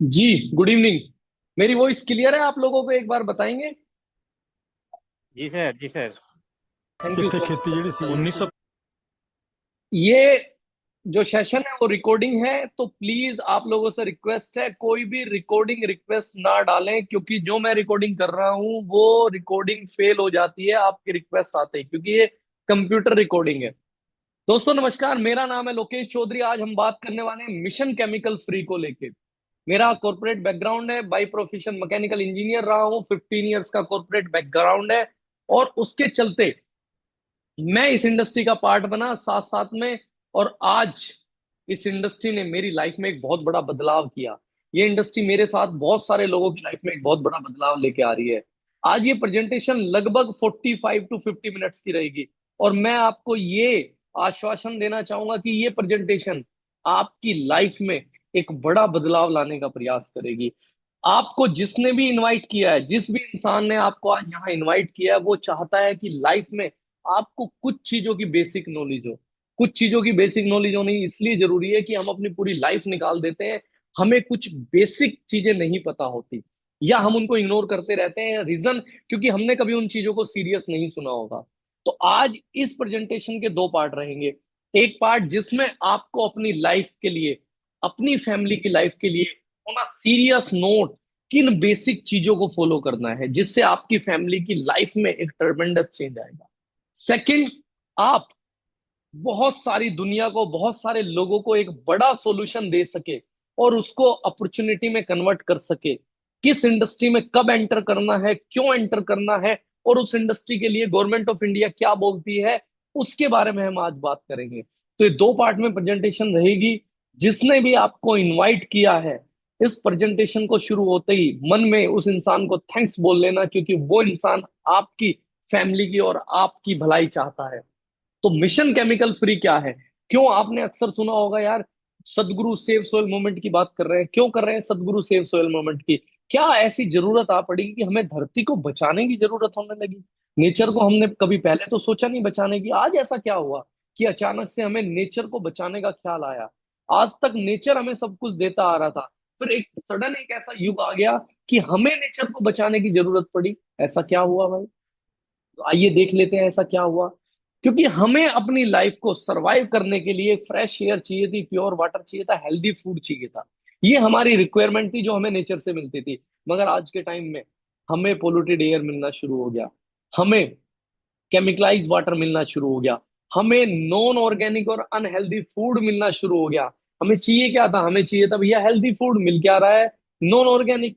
जी। Good evening. मेरी voice clear है? आप लोगों को एक बार बताएंगे? जी सर, जी सर। थैंक यू कितने सो खेती जेडी सी 1900। ये जो सेशन है वो रिकॉर्डिंग है, तो प्लीज आप लोगों से रिक्वेस्ट है, कोई भी रिकॉर्डिंग रिक्वेस्ट ना डालें, क्योंकि जो मैं रिकॉर्डिंग कर रहा हूं वो रिकॉर्डिंग फेल हो जाती है आपकी रिक्वेस्ट आते ही, क्योंकि ये कंप्यूटर रिकॉर्डिंग है। दोस्तों नमस्कार, मेरा नाम है लोकेश चौधरी। आज हम बात करने वाले हैं मिशन केमिकल फ्री को लेके। मेरा कॉर्पोरेट बैकग्राउंड है, बाई प्रोफेशन मैकेनिकल इंजीनियर रहा हूं, 15 इयर्स का कॉर्पोरेट बैकग्राउंड है। और उसके चलते मैं इस इंडस्ट्री का पार्ट बना साथ साथ में। और आज इस इंडस्ट्री ने मेरी लाइफ में एक बहुत बड़ा बदलाव किया। ये इंडस्ट्री मेरे साथ बहुत सारे लोगों की लाइफ में एक बहुत बड़ा बदलाव लेके आ रही है। आज ये प्रेजेंटेशन लगभग 45 to 50 मिनट्स की रहेगी। और मैं आपको ये आश्वासन देना चाहूंगा कि ये प्रेजेंटेशन आपकी लाइफ में एक बड़ा बदलाव लाने का प्रयास करेगी। आपको जिसने भी इनवाइट किया है, जिस भी इंसान ने आपको आज यहाँ इनवाइट किया है, वो चाहता है कि लाइफ में आपको कुछ चीजों की बेसिक नॉलेज हो। कुछ चीजों की बेसिक नॉलेज होनी इसलिए जरूरी है कि हम अपनी पूरी लाइफ निकाल देते हैं, हमें कुछ बेसिक चीजें नहीं पता होती, या हम उनको इग्नोर करते रहते हैं। रीजन क्योंकि हमने कभी उन चीजों को सीरियस नहीं सुना होगा। तो आज इस प्रेजेंटेशन के दो पार्ट रहेंगे। एक पार्ट जिसमें आपको अपनी लाइफ के लिए, अपनी फैमिली की लाइफ के लिए ऑन अ सीरियस नोट किन बेसिक चीजों को फॉलो करना है, जिससे आपकी फैमिली की लाइफ में एक ट्रमेंडस चेंज आएगा। सेकंड, आप बहुत सारी दुनिया को, बहुत सारे लोगों को एक बड़ा सॉल्यूशन दे सके और उसको अपॉर्चुनिटी में कन्वर्ट कर सके। किस इंडस्ट्री में कब एंटर करना है, क्यों एंटर करना है, और उस इंडस्ट्री के लिए गवर्नमेंट ऑफ इंडिया क्या बोलती है, उसके बारे में हम आज बात करेंगे। तो ये दो पार्ट में प्रेजेंटेशन रहेगी। जिसने भी आपको इनवाइट किया है, इस प्रेजेंटेशन को शुरू होते ही मन में उस इंसान को थैंक्स बोल लेना, क्योंकि वो इंसान आपकी फैमिली की और आपकी भलाई चाहता है। तो मिशन केमिकल फ्री क्या है? क्यों आपने अक्सर सुना होगा यार, सदगुरु सेव सोइल मूवमेंट की बात कर रहे हैं। क्यों कर रहे हैं सदगुरु सेव सोइल मूवमेंट की? क्या ऐसी जरूरत आ पड़ी कि हमें धरती को बचाने की जरूरत होने लगी? नेचर को हमने कभी पहले तो सोचा नहीं बचाने की, आज ऐसा क्या हुआ कि अचानक से हमें नेचर को बचाने का ख्याल आया? आज तक नेचर हमें सब कुछ देता आ रहा था, फिर एक सडन एक ऐसा युग आ गया कि हमें नेचर को बचाने की जरूरत पड़ी। ऐसा क्या हुआ भाई? तो आइए देख लेते हैं ऐसा क्या हुआ। क्योंकि हमें अपनी लाइफ को सरवाइव करने के लिए फ्रेश एयर चाहिए थी, प्योर वाटर चाहिए था, हेल्दी फूड चाहिए था। ये हमारी रिक्वायरमेंट थी जो हमें नेचर से मिलती थी। मगर आज के टाइम में हमें पोल्यूटेड एयर मिलना शुरू हो गया, हमें केमिकलाइज वाटर मिलना शुरू हो गया, हमें नॉन ऑर्गेनिक और अनहेल्दी फूड मिलना शुरू हो गया। हमें चाहिए क्या था? हमें चाहिए था भैया हेल्दी फूड, मिल क्या रहा है? Non organic.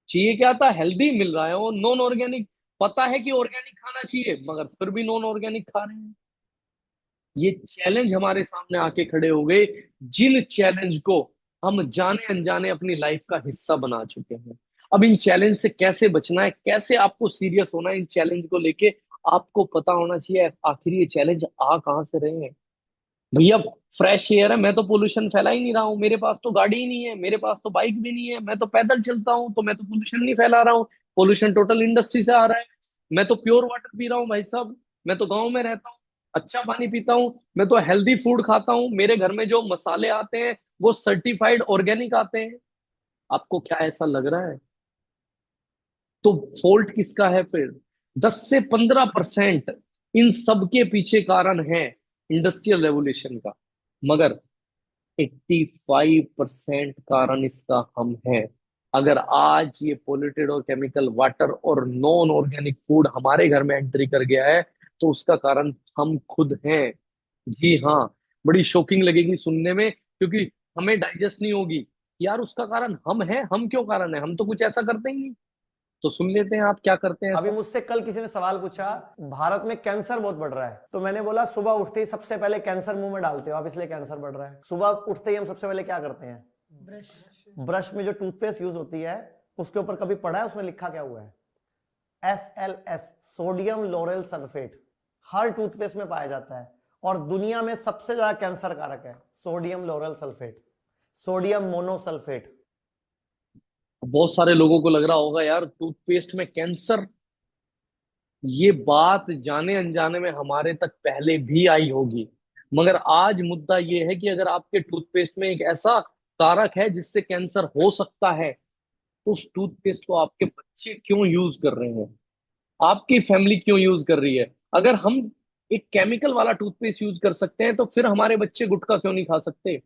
चाहिए क्या था? हेल्दी मिल रहा है वो नॉन ऑर्गेनिक। पता है कि ऑर्गेनिक खाना चाहिए, मगर फिर भी नॉन ऑर्गेनिक खा रहे हैं। ये चैलेंज हमारे सामने आके खड़े हो गए, जिन चैलेंज को हम जाने अनजाने अपनी लाइफ का हिस्सा बना चुके हैं। अब इन चैलेंज से कैसे बचना है, कैसे आपको सीरियस होना है इन चैलेंज को लेके, आपको पता होना चाहिए आखिर ये चैलेंज आ कहाँ से रहे हैं। भैया फ्रेश एयर है, मैं तो पोल्यूशन फैला ही नहीं रहा हूँ, मेरे पास तो गाड़ी ही नहीं है, मेरे पास तो बाइक भी नहीं है, मैं तो पैदल चलता हूँ, तो मैं तो पोल्यूशन नहीं फैला रहा हूँ। पोल्यूशन टोटल इंडस्ट्री से आ रहा है। मैं तो प्योर वाटर पी रहा हूँ भाई साहब, मैं तो गाँव में रहता हूँ, अच्छा पानी पीता हूँ, मैं तो हेल्दी फूड खाता हूँ, मेरे घर में जो मसाले आते हैं वो सर्टिफाइड ऑर्गेनिक आते हैं। आपको क्या ऐसा लग रहा है? तो फॉल्ट किसका है फिर? 10 से 15% इन सब के पीछे कारण है इंडस्ट्रियल रेवोल्यूशन का। मगर 85% कारण इसका हम है। अगर आज ये पोल्यूटेड और केमिकल वाटर और नॉन ऑर्गेनिक फूड हमारे घर में एंट्री कर गया है, तो उसका कारण हम खुद हैं। जी हाँ। बड़ी शॉकिंग लगेगी सुनने में, क्योंकि हमें डाइजेस्ट नहीं होगी कि यार उसका कारण हम हैं। हम क्यों कारण है? हम तो कुछ ऐसा करते ही नहीं। तो सुन लेते हैं आप क्या करते हैं अभी ऐसा। मुझसे कल किसी ने सवाल पूछा, भारत में कैंसर बहुत बढ़ रहा है, तो मैंने बोला सुबह उठते ही सबसे पहले कैंसर मुंह में डालते हो आप, इसलिए कैंसर बढ़ रहा है। सुबह उठते ही हम सबसे पहले क्या करते हैं? ब्रश। ब्रश में जो टूथपेस्ट यूज होती है उसके ऊपर कभी पढ़ा है उसमें लिखा क्या हुआ है? SLS, sodium lauryl sulphate. हर टूथपेस्ट में पाया जाता है और दुनिया में सबसे ज्यादा कैंसर कारक है sodium lauryl sulphate, sodium monosulphate. बहुत सारे लोगों को लग रहा होगा यार टूथपेस्ट में कैंसर। ये बात जाने अनजाने में हमारे तक पहले भी आई होगी, मगर आज मुद्दा ये है कि अगर आपके टूथपेस्ट में एक ऐसा कारक है जिससे कैंसर हो सकता है, उस टूथपेस्ट को आपके बच्चे क्यों यूज कर रहे हैं, आपकी फैमिली क्यों यूज कर रही है? अगर हम एक केमिकल वाला टूथपेस्ट यूज कर सकते हैं तो फिर हमारे बच्चे गुटखा क्यों नहीं खा सकते?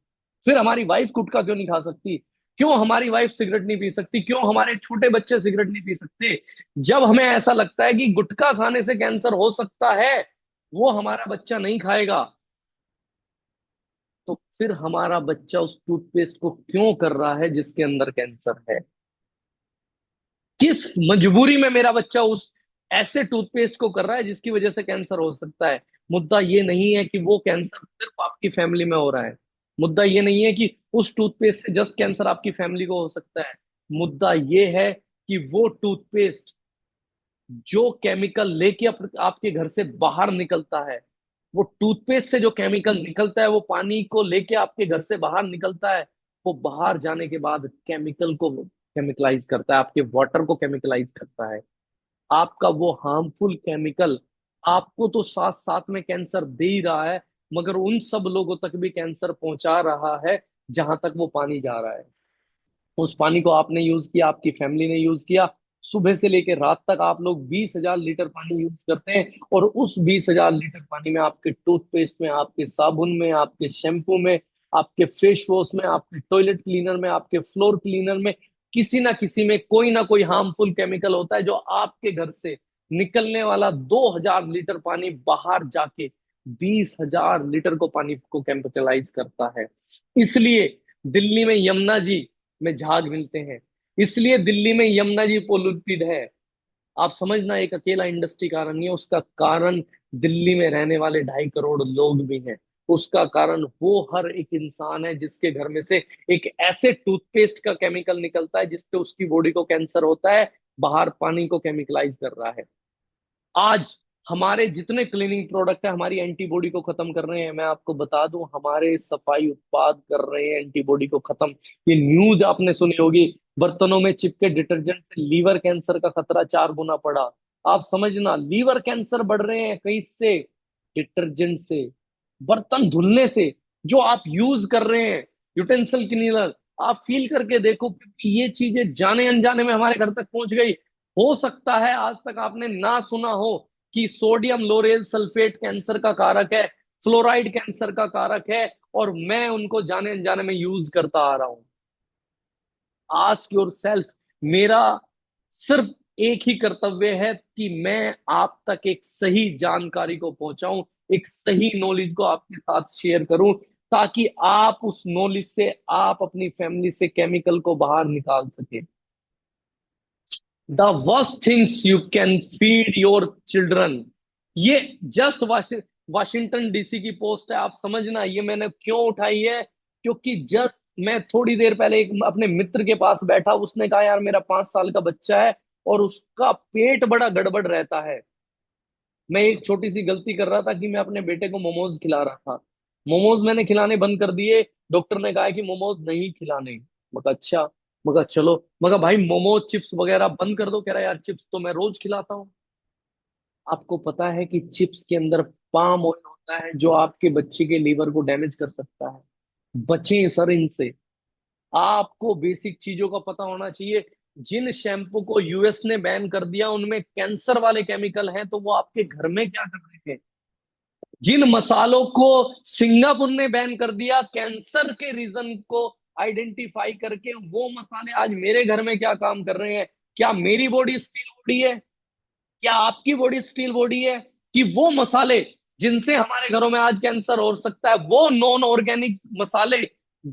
फिर हमारी वाइफ गुटखा क्यों नहीं खा सकती? क्यों हमारी वाइफ सिगरेट नहीं पी सकती? क्यों हमारे छोटे बच्चे सिगरेट नहीं पी सकते? जब हमें ऐसा लगता है कि गुटखा खाने से कैंसर हो सकता है, वो हमारा बच्चा नहीं खाएगा, तो फिर हमारा बच्चा उस टूथपेस्ट को क्यों कर रहा है जिसके अंदर कैंसर है? किस मजबूरी में मेरा बच्चा उस ऐसे टूथपेस्ट को कर रहा है जिसकी वजह से कैंसर हो सकता है? मुद्दा ये नहीं है कि वो कैंसर सिर्फ आपकी फैमिली में हो रहा है। मुद्दा ये नहीं है कि उस टूथपेस्ट से जस्ट कैंसर आपकी फैमिली को हो सकता है। मुद्दा ये है कि वो टूथपेस्ट जो केमिकल लेके आपके घर से बाहर निकलता है, वो टूथपेस्ट से जो केमिकल निकलता है, वो पानी को लेके आपके घर से बाहर निकलता है, वो बाहर जाने के बाद केमिकल को केमिकलाइज करता है, आपके वाटर को केमिकलाइज करता है। आपका वो हार्मफुल केमिकल आपको तो साथ साथ में कैंसर दे ही रहा है, मगर उन सब लोगों तक भी कैंसर पहुंचा रहा है जहां तक वो पानी जा रहा है। उस पानी को आपने यूज किया, आपकी फैमिली ने यूज किया, सुबह से लेकर रात तक आप लोग 20,000 लीटर पानी यूज करते हैं, और उस 20,000 लीटर पानी में आपके टूथपेस्ट में, आपके साबुन में, आपके शैम्पू में, आपके फेस वॉश में, आपके टॉयलेट क्लीनर में, आपके फ्लोर क्लीनर में, किसी ना किसी में कोई ना कोई हार्मफुल केमिकल होता है जो आपके घर से निकलने वाला 2,000 लीटर पानी बाहर जाके 20,000 लीटर को पानी को केमिकलाइज करता है। इसलिए दिल्ली में यमुना जी में झाग मिलते हैं, इसलिए दिल्ली में यमुना जी पोल्यूटेड है। आप समझना, एक अकेला इंडस्ट्री कारण नहीं है, उसका कारण दिल्ली में रहने वाले 2.5 करोड़ लोग भी हैं। उसका कारण वो हर एक इंसान है जिसके घर में से एक ऐसे टूथपेस्ट का केमिकल निकलता है जिससे उसकी बॉडी को कैंसर होता है, बाहर पानी को केमिकलाइज कर रहा है। आज हमारे जितने क्लीनिंग प्रोडक्ट है हमारी एंटीबॉडी को खत्म कर रहे हैं। मैं आपको बता दूं, हमारे सफाई उत्पाद कर रहे हैं एंटीबॉडी को खत्म। ये न्यूज आपने सुनी होगी, बर्तनों में चिपके डिटर्जेंट से लीवर कैंसर का खतरा 4 गुना बढ़ा। आप समझना, लीवर कैंसर बढ़ रहे हैं कहीं से? डिटर्जेंट से, बर्तन धुलने से, जो आप यूज कर रहे हैं यूटेंसिल क्लीनर। आप फील करके देखो, क्योंकि ये चीजें जाने अनजाने में हमारे घर तक पहुंच गई। हो सकता है आज तक आपने ना सुना हो कि सोडियम लोरेल सल्फेट कैंसर का कारक है, फ्लोराइड कैंसर का कारक है, और मैं उनको जाने अनजाने में यूज करता आ रहा हूं। Ask your self. मेरा सिर्फ एक ही कर्तव्य है कि मैं आप तक एक सही जानकारी को पहुंचाऊं, एक सही नॉलेज को आपके साथ शेयर करूं, ताकि आप उस नॉलेज से आप अपनी फैमिली से केमिकल को बाहर निकाल सके। The worst things you can feed your children. ये जस्ट वाशिंगटन डीसी की पोस्ट है, आप समझना ये मैंने क्यों उठाई है, क्योंकि जस्ट मैं थोड़ी देर पहले एक अपने मित्र के पास बैठा, उसने कहा यार मेरा 5 साल का बच्चा है और उसका पेट बड़ा गड़बड़ रहता है। मैं एक छोटी सी गलती कर रहा था कि मैं अपने बेटे को मोमोज खिला रहा था। मोमोज मैंने खिलाने बंद कर दिए, डॉक्टर ने कहा कि मोमोज नहीं खिलाने। मगर अच्छा, मगर चलो, मगर भाई मोमोज चिप्स वगैरह बंद कर दो। कह रहा यार चिप्स तो मैं रोज खिलाता हूँ। आपको पता है कि चिप्स के अंदर पाम ऑयल होता है जो आपके बच्चे के लीवर को डैमेज कर सकता है। बचें सर इनसे। आपको बेसिक चीजों का पता होना चाहिए। जिन शैम्पू को यूएस ने बैन कर दिया उनमें कैंसर वाले केमिकल हैं, तो वो आपके घर में क्या कर रहे थे? जिन मसालों को सिंगापुर ने बैन कर दिया कैंसर के रीजन को आइडेंटिफाई करके, वो मसाले आज मेरे घर में क्या काम कर रहे हैं? क्या मेरी बॉडी स्टील बॉडी है? क्या आपकी बॉडी स्टील बॉडी है? कि वो मसाले जिनसे हमारे घरों में आज कैंसर हो सकता है, वो नॉन ऑर्गेनिक मसाले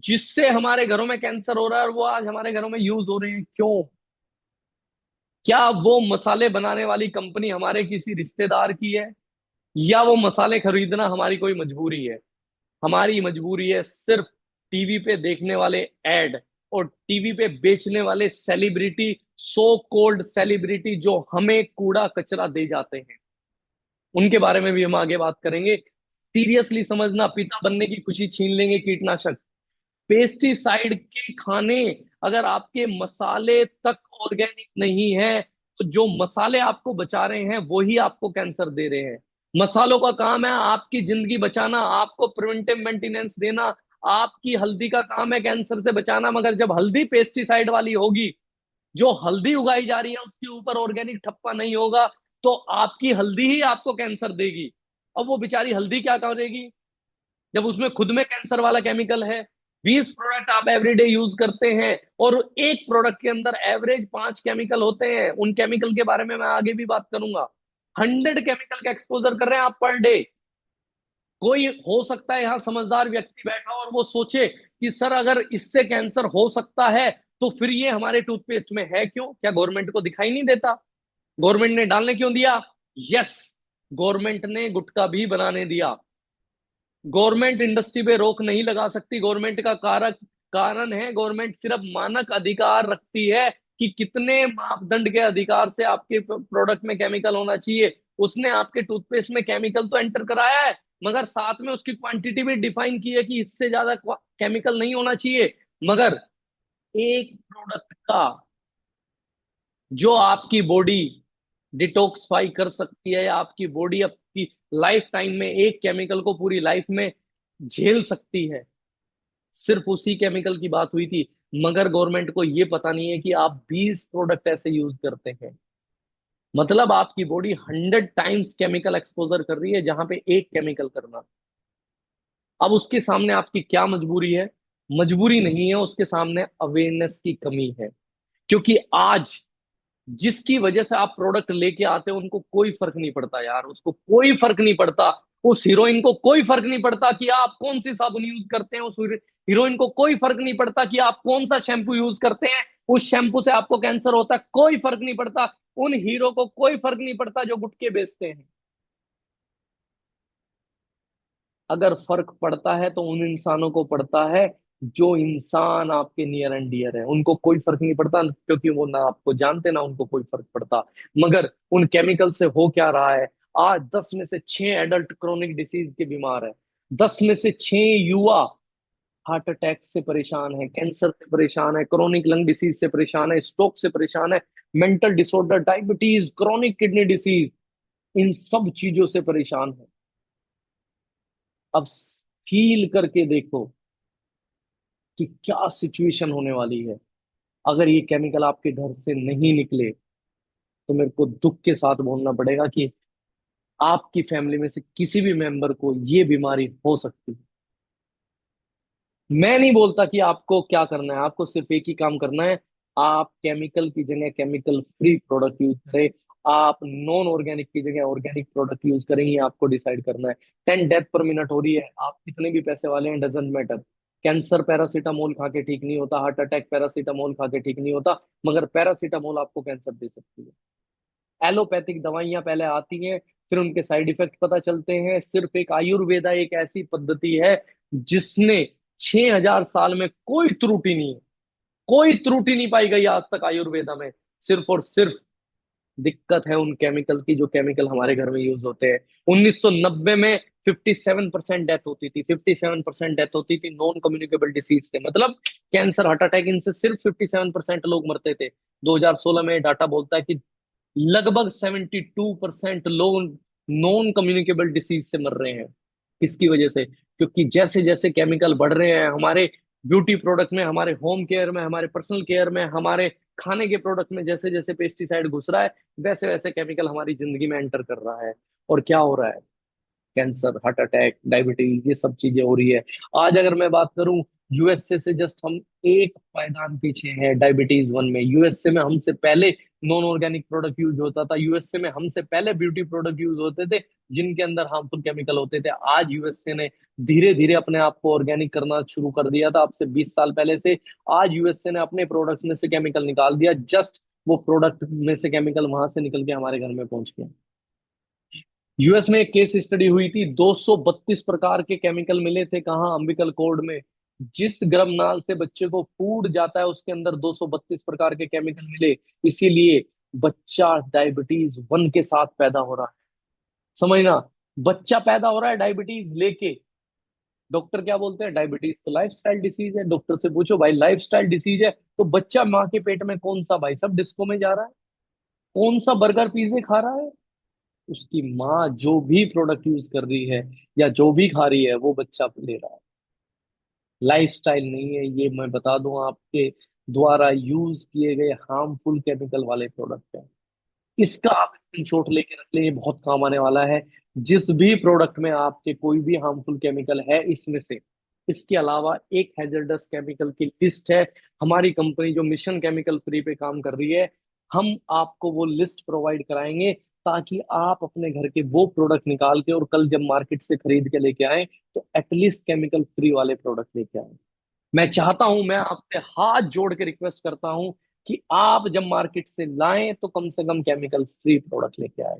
जिससे हमारे घरों में कैंसर हो रहा है और वो आज हमारे घरों में यूज हो रहे हैं, क्यों? क्या वो मसाले बनाने वाली कंपनी हमारे किसी रिश्तेदार की है, या वो मसाले खरीदना हमारी कोई मजबूरी है? हमारी मजबूरी है सिर्फ टीवी पे देखने वाले एड और टीवी पे बेचने वाले सेलिब्रिटी, सो कॉल्ड सेलिब्रिटी जो हमें कूड़ा कचरा दे जाते हैं। उनके बारे में भी हम आगे बात करेंगे। सीरियसली समझना, पिता बनने की खुशी छीन लेंगे कीटनाशक, पेस्टिसाइड के खाने। अगर आपके मसाले तक ऑर्गेनिक नहीं है तो जो मसाले आपको बचा रहे हैं वो ही आपको कैंसर दे रहे हैं। मसालों का काम है आपकी जिंदगी बचाना, आपको प्रिवेंटिव मेंटेनेंस देना, आपकी हल्दी का काम है कैंसर से बचाना, मगर जब हल्दी पेस्टिसाइड वाली होगी, जो हल्दी उगाई जा रही है उसके ऊपर ऑर्गेनिक ठप्पा नहीं होगा, तो आपकी हल्दी ही आपको कैंसर देगी। अब वो बेचारी हल्दी क्या करेगी जब उसमें खुद में कैंसर वाला केमिकल है। 20 प्रोडक्ट आप एवरीडे यूज करते हैं और एक प्रोडक्ट के अंदर एवरेज 5 केमिकल होते हैं। उन केमिकल के बारे में मैं आगे भी बात करूंगा। 100 केमिकल का एक्सपोजर कर रहे हैं आप पर डे। कोई हो सकता है यहाँ समझदार व्यक्ति बैठा और वो सोचे कि सर अगर इससे कैंसर हो सकता है तो फिर ये हमारे टूथपेस्ट में है क्यों? क्या गवर्नमेंट को दिखाई नहीं देता? गवर्नमेंट ने डालने क्यों दिया? यस, गवर्नमेंट ने गुटखा भी बनाने दिया। गवर्नमेंट इंडस्ट्री पे रोक नहीं लगा सकती। गवर्नमेंट का कारक कारण है, गवर्नमेंट सिर्फ मानक अधिकार रखती है कि कितने मापदंड के अधिकार से आपके प्रोडक्ट में केमिकल होना चाहिए। उसने आपके टूथपेस्ट में केमिकल तो एंटर कराया है, मगर साथ में उसकी क्वांटिटी भी डिफाइन की है कि इससे ज्यादा केमिकल नहीं होना चाहिए। मगर एक प्रोडक्ट का जो आपकी बॉडी डिटॉक्सिफाई कर सकती है, या आपकी बॉडी आपकी लाइफ टाइम में एक केमिकल को पूरी लाइफ में झेल सकती है, सिर्फ उसी केमिकल की बात हुई थी। मगर गवर्नमेंट को ये पता नहीं है कि आप 20 प्रोडक्ट ऐसे यूज करते हैं, मतलब आपकी बॉडी 100 टाइम्स केमिकल एक्सपोजर कर रही है जहां पे एक केमिकल करना। अब उसके सामने आपकी क्या मजबूरी है? मजबूरी नहीं है, उसके सामने अवेयरनेस की कमी है। क्योंकि आज जिसकी वजह से आप प्रोडक्ट लेके आते हो उनको कोई फर्क नहीं पड़ता यार, उसको कोई फर्क नहीं पड़ता। उस हीरोइन को कोई फर्क नहीं पड़ता कि आप कौन सी साबुन यूज करते हैं। उस हीरोइन को कोई फर्क नहीं पड़ता कि आप कौन सा शैम्पू यूज करते हैं। उस शैम्पू से आपको कैंसर होता है, कोई फर्क नहीं पड़ता। उन हीरो को कोई फर्क नहीं पड़ता जो गुटखे बेचते हैं। अगर फर्क पड़ता है तो उन इंसानों को पड़ता है जो इंसान आपके नियर एंड डियर है। उनको कोई फर्क नहीं पड़ता, क्योंकि वो ना आपको जानते ना उनको कोई फर्क पड़ता। मगर उन केमिकल से हो क्या रहा है? आज 10 में से 6 एडल्ट क्रोनिक डिसीज के बीमार है। 10 में से 6 युवा हार्ट अटैक से परेशान है, कैंसर से परेशान है, क्रोनिक लंग डिसीज से परेशान है, स्ट्रोक से परेशान है, mental disorder, diabetes, chronic kidney disease, इन सब चीजों से परेशान है। अब फील करके देखो कि क्या सिचुएशन होने वाली है अगर ये केमिकल आपके घर से नहीं निकले। तो मेरे को दुख के साथ बोलना पड़ेगा कि आपकी फैमिली में से किसी भी मेंबर को ये बीमारी हो सकती है। मैं नहीं बोलता कि आपको क्या करना है, आपको सिर्फ एक ही काम करना है। आप केमिकल की जगह केमिकल फ्री प्रोडक्ट यूज करें। आप नॉन ऑर्गेनिक की जगह ऑर्गेनिक प्रोडक्ट यूज करें, ये आपको डिसाइड करना है। 10 डेथ पर मिनट हो रही है, आप कितने भी पैसे वाले हैं, डजेंट मैटर। कैंसर पैरासीटामोल खा के ठीक नहीं होता, हार्ट अटैक पैरासीटामोल खा के ठीक नहीं होता, मगर पैरासीटामोल आपको कैंसर दे सकती है। एलोपैथिक दवाइयां पहले आती हैं, फिर उनके साइड इफेक्ट पता चलते हैं। सिर्फ एक आयुर्वेदा एक ऐसी पद्धति है जिसने 6000 साल में कोई त्रुटि नहीं है, कोई त्रुटि नहीं पाई गई आज तक आयुर्वेदा में। सिर्फ और सिर्फ दिक्कत है उन केमिकल की जो केमिकल हमारे घर में यूज होते हैं। 1990 में 57% डेथ होती थी, 57% डेथ होती थी नॉन कम्युनिकेबल डिसीज से, मतलब कैंसर, हार्ट अटैक, इनसे सिर्फ 57% लोग मरते थे। 2016 में डाटा बोलता है कि लगभग 72% लोग नॉन कम्युनिकेबल डिसीज से मर रहे हैं। किसकी वजह से? क्योंकि जैसे जैसे केमिकल बढ़ रहे हैं हमारे ब्यूटी प्रोडक्ट में, हमारे होम केयर में, हमारे पर्सनल केयर में, हमारे खाने के प्रोडक्ट में जैसे जैसे पेस्टिसाइड घुस रहा है, वैसे वैसे केमिकल हमारी जिंदगी में एंटर कर रहा है। और क्या हो रहा है? कैंसर, हार्ट अटैक, डायबिटीज, ये सब चीजें हो रही है। आज अगर मैं बात करूं, यूएसए से जस्ट हम एक पायदान पीछे हैं डायबिटीज 1 में। यूएसए में हमसे पहले नॉन ऑर्गेनिक प्रोडक्ट यूज होता था, यूएसए में हमसे पहले ब्यूटी प्रोडक्ट यूज होते थे जिनके अंदर हार्मफुल केमिकल होते थे। आज यूएसए ने धीरे धीरे अपने आप को ऑर्गेनिक करना शुरू कर दिया था, अब से 20 साल पहले से। आज यूएसए ने अपने प्रोडक्ट्स में से केमिकल निकाल दिया, जस्ट वो प्रोडक्ट में से केमिकल वहां से निकल के हमारे घर में पहुंच गया। यूएस में एक केस स्टडी हुई थी, 232 प्रकार के केमिकल मिले थे, कहाँ? अम्बिकल कोड में। जिस गर्भ नाल से बच्चे को फूड जाता है उसके अंदर 232 प्रकार के केमिकल मिले। इसीलिए बच्चा डायबिटीज 1 के साथ पैदा हो रहा है। समझना, बच्चा पैदा हो रहा है डायबिटीज लेके। डॉक्टर क्या बोलते हैं? डायबिटीज तो लाइफस्टाइल डिसीज है। डॉक्टर से पूछो भाई लाइफस्टाइल डिसीज है तो बच्चा माँ के पेट में कौन सा भाई सब डिस्को में जा रहा है, कौन सा बर्गर पिज्जे खा रहा है? उसकी माँ जो भी प्रोडक्ट यूज कर रही है या जो भी खा रही है वो बच्चा ले रहा है। लाइफस्टाइल नहीं है, ये मैं बता दूं आपके द्वारा यूज किए गए हार्मफुल केमिकल वाले प्रोडक्ट है। इसका आप स्क्रीनशॉट लेके रख लें, ये बहुत काम आने वाला है। जिस भी प्रोडक्ट में आपके कोई भी हार्मफुल केमिकल है इसमें से, इसके अलावा एक हैजर्डस केमिकल की लिस्ट है। हमारी कंपनी जो मिशन केमिकल फ्री पे काम कर रही है, हम आपको वो लिस्ट प्रोवाइड कराएंगे, ताकि आप अपने घर के वो प्रोडक्ट निकाल के और कल जब मार्केट से खरीद के लेके आए तो एटलीस्ट केमिकल फ्री वाले प्रोडक्ट लेके आए। मैं चाहता हूं, मैं आपसे हाथ जोड़ के रिक्वेस्ट करता हूं कि आप जब मार्केट से लाएं तो कम से कम केमिकल फ्री प्रोडक्ट लेके आए।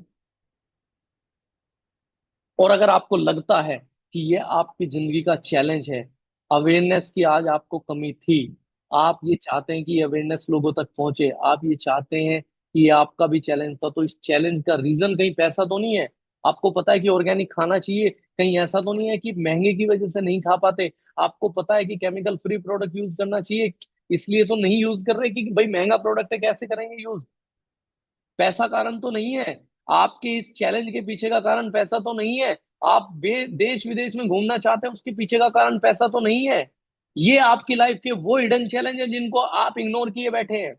और अगर आपको लगता है कि ये आपकी जिंदगी का चैलेंज है, अवेयरनेस की आज आपको कमी थी, आप ये चाहते हैं कि अवेयरनेस लोगों तक पहुंचे, आप ये चाहते हैं कि ये आपका भी चैलेंज था, तो इस चैलेंज का रीजन कहीं पैसा तो नहीं है। आपको पता है कि ऑर्गेनिक खाना चाहिए, कहीं ऐसा तो नहीं है कि महंगे की वजह से नहीं खा पाते। आपको पता है कि केमिकल फ्री प्रोडक्ट यूज करना चाहिए, इसलिए तो नहीं यूज कर रहे कि भाई महंगा प्रोडक्ट है कैसे करेंगे यूज। पैसा कारण तो नहीं है। आपके इस चैलेंज के पीछे का कारण पैसा तो नहीं है। आप देश विदेश में घूमना चाहते हैं, उसके पीछे का कारण पैसा तो नहीं है। ये आपकी लाइफ के वो हिडन चैलेंज है जिनको आप इग्नोर किए बैठे हैं।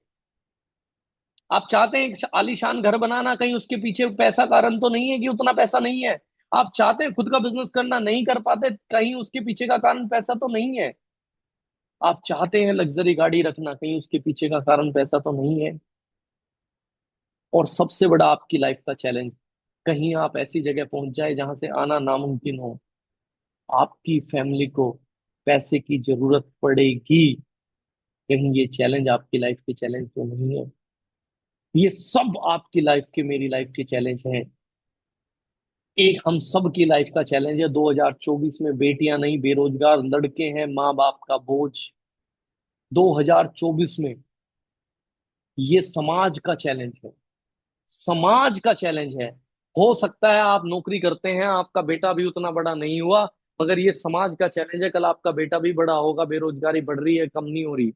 आप चाहते हैं एक आलीशान घर बनाना, कहीं उसके पीछे पैसा कारण तो नहीं है कि उतना पैसा नहीं है। आप चाहते हैं खुद का बिजनेस करना, नहीं कर पाते, कहीं उसके पीछे का कारण पैसा तो नहीं है। आप चाहते हैं लग्जरी गाड़ी रखना, कहीं उसके पीछे का कारण पैसा तो नहीं है। और सबसे बड़ा आपकी लाइफ का चैलेंज, कहीं आप ऐसी जगह पहुंच जाए जहां से आना नामुमकिन हो, आपकी फैमिली को पैसे की जरूरत पड़ेगी, कहीं ये चैलेंज आपकी लाइफ के चैलेंज तो नहीं है। ये सब आपकी लाइफ के, मेरी लाइफ के चैलेंज हैं। एक हम सब की लाइफ का चैलेंज है। 2024 में बेटियां नहीं बेरोजगार लड़के हैं माँ बाप का बोझ। 2024 में ये समाज का चैलेंज है, समाज का चैलेंज है। हो सकता है आप नौकरी करते हैं, आपका बेटा भी उतना बड़ा नहीं हुआ, मगर ये समाज का चैलेंज है, कल आपका बेटा भी बड़ा होगा। बेरोजगारी बढ़ रही है, कम नहीं हो रही।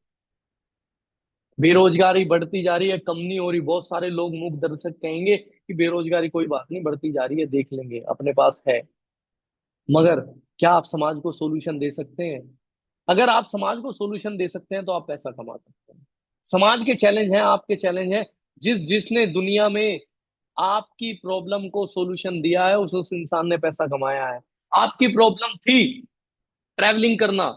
बेरोजगारी बढ़ती जा रही है, कम नहीं हो रही। बहुत सारे लोग मूक दर्शक कहेंगे कि बेरोजगारी कोई बात नहीं, बढ़ती जा रही है, देख लेंगे, अपने पास है। मगर क्या आप समाज को सोल्यूशन दे सकते हैं? अगर आप समाज को सोल्यूशन दे सकते हैं तो आप पैसा कमा सकते हैं। समाज के चैलेंज हैं, आपके चैलेंज हैं। जिसने दुनिया में आपकी प्रॉब्लम को सॉल्यूशन दिया है, उस इंसान ने पैसा कमाया है। आपकी प्रॉब्लम थी ट्रैवलिंग करना,